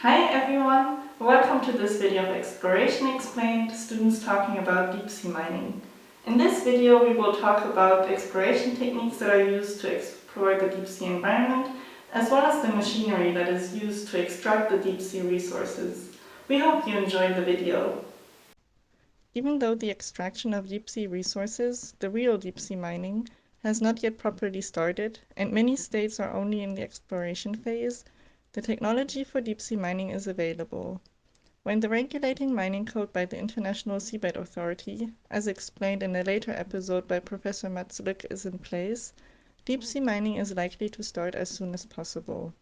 Hi everyone! Welcome to this video of Exploration Explained, students talking about deep sea mining. In this video we will talk about exploration techniques that are used to explore the deep sea environment, as well as the machinery that is used to extract the deep sea resources. We hope you enjoy the video. Even though the extraction of deep sea resources, the real deep sea mining, has not yet properly started, and many states are only in the exploration phase, the technology for deep sea mining is available. When the regulating mining code by the International Seabed Authority, as explained in a later episode by Professor Mats Lück, is in place, deep sea mining is likely to start as soon as possible.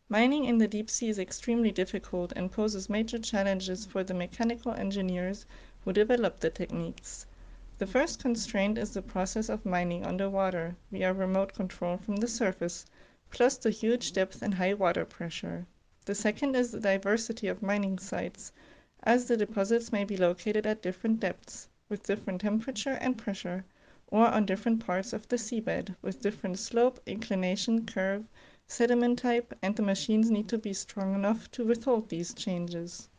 Mining in the deep sea is extremely difficult and poses major challenges for the mechanical engineers who develop the techniques. The first constraint is the process of mining underwater via remote control from the surface, plus the huge depth and high water pressure. The second is the diversity of mining sites, as the deposits may be located at different depths, with different temperature and pressure, or on different parts of the seabed, with different slope, inclination, curve, sediment type, and the machines need to be strong enough to withhold these changes.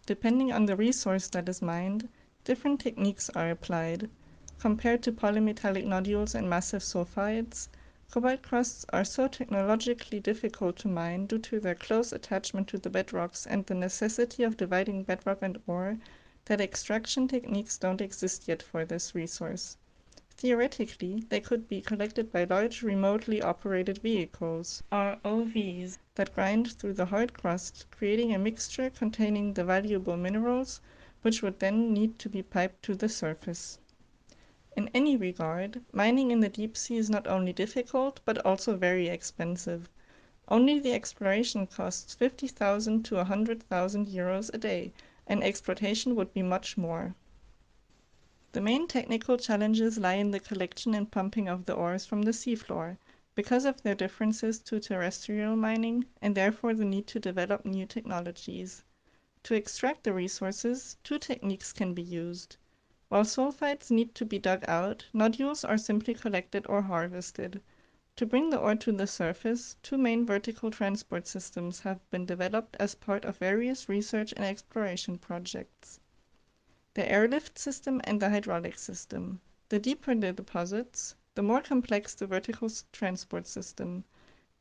Depending on the resource that is mined, different techniques are applied. Compared to polymetallic nodules and massive sulfides, cobalt crusts are so technologically difficult to mine due to their close attachment to the bedrocks and the necessity of dividing bedrock and ore that extraction techniques don't exist yet for this resource. Theoretically, they could be collected by large remotely operated vehicles, ROVs, that grind through the hard crust, creating a mixture containing the valuable minerals, which would then need to be piped to the surface. In any regard, mining in the deep sea is not only difficult, but also very expensive. Only the exploration costs 50,000 to 100,000 euros a day, and exploitation would be much more. The main technical challenges lie in the collection and pumping of the ores from the seafloor, because of their differences to terrestrial mining, and therefore the need to develop new technologies. To extract the resources, two techniques can be used. While sulfides need to be dug out, nodules are simply collected or harvested. To bring the ore to the surface, two main vertical transport systems have been developed as part of various research and exploration projects: the airlift system and the hydraulic system. The deeper the deposits, the more complex the vertical transport system.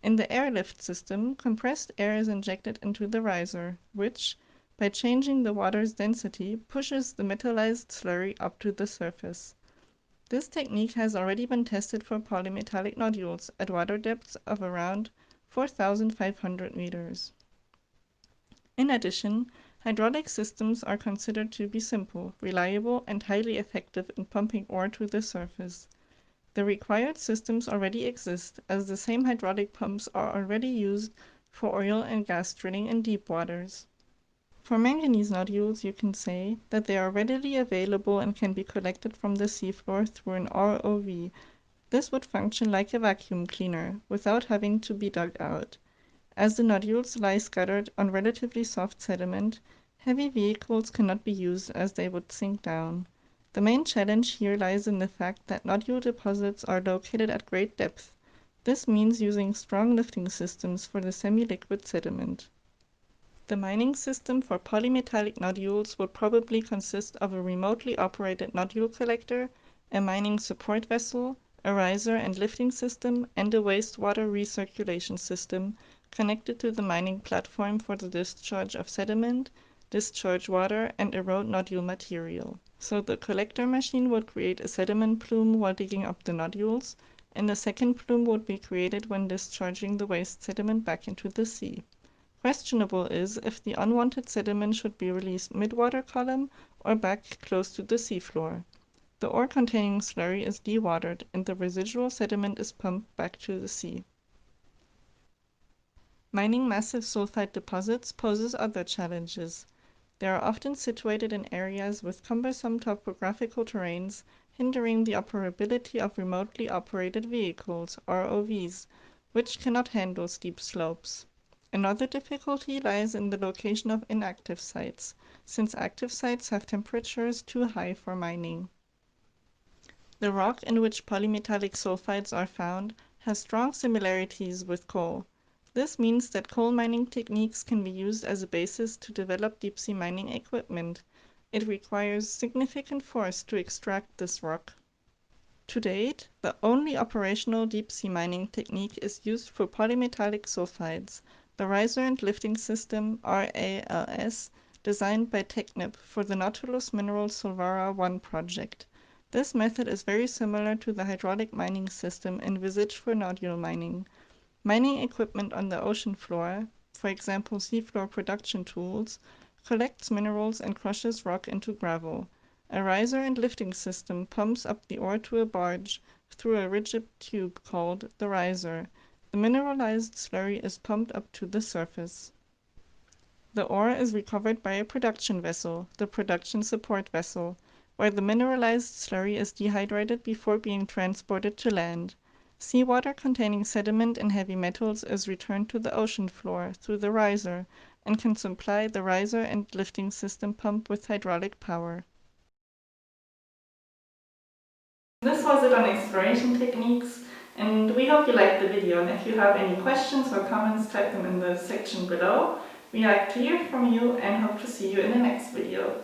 In the airlift system, compressed air is injected into the riser, which, by changing the water's density, pushes the metallized slurry up to the surface. This technique has already been tested for polymetallic nodules at water depths of around 4,500 meters. In addition, hydraulic systems are considered to be simple, reliable, and highly effective in pumping ore to the surface. The required systems already exist, as the same hydraulic pumps are already used for oil and gas drilling in deep waters. For manganese nodules, you can say that they are readily available and can be collected from the seafloor through an ROV. This would function like a vacuum cleaner, without having to be dug out. As the nodules lie scattered on relatively soft sediment, heavy vehicles cannot be used as they would sink down. The main challenge here lies in the fact that nodule deposits are located at great depth. This means using strong lifting systems for the semi-liquid sediment. The mining system for polymetallic nodules will probably consist of a remotely operated nodule collector, a mining support vessel, a riser and lifting system, and a wastewater recirculation system connected to the mining platform for the discharge of sediment, discharge water, and erode nodule material. So the collector machine would create a sediment plume while digging up the nodules, and a second plume would be created when discharging the waste sediment back into the sea. Questionable is if the unwanted sediment should be released mid-water column or back close to the seafloor. The ore containing slurry is dewatered, and the residual sediment is pumped back to the sea. Mining massive sulfide deposits poses other challenges. They are often situated in areas with cumbersome topographical terrains, hindering the operability of remotely operated vehicles, ROVs, which cannot handle steep slopes. Another difficulty lies in the location of inactive sites, since active sites have temperatures too high for mining. The rock in which polymetallic sulfides are found has strong similarities with coal. This means that coal mining techniques can be used as a basis to develop deep-sea mining equipment. It requires significant force to extract this rock. To date, the only operational deep-sea mining technique is used for polymetallic sulfides, the riser and lifting system RALS, designed by Technip for the Nautilus Minerals Solvara 1 project. This method is very similar to the hydraulic mining system envisaged for nodule mining. Mining equipment on the ocean floor, for example seafloor production tools, collects minerals and crushes rock into gravel. A riser and lifting system pumps up the ore to a barge through a rigid tube called the riser. The mineralized slurry is pumped up to the surface. The ore is recovered by a production vessel, the production support vessel, where the mineralized slurry is dehydrated before being transported to land. Seawater containing sediment and heavy metals is returned to the ocean floor through the riser and can supply the riser and lifting system pump with hydraulic power. This was it on exploration techniques, and we hope you liked the video, and if you have any questions or comments, type them in the section below. We like to hear from you and hope to see you in the next video.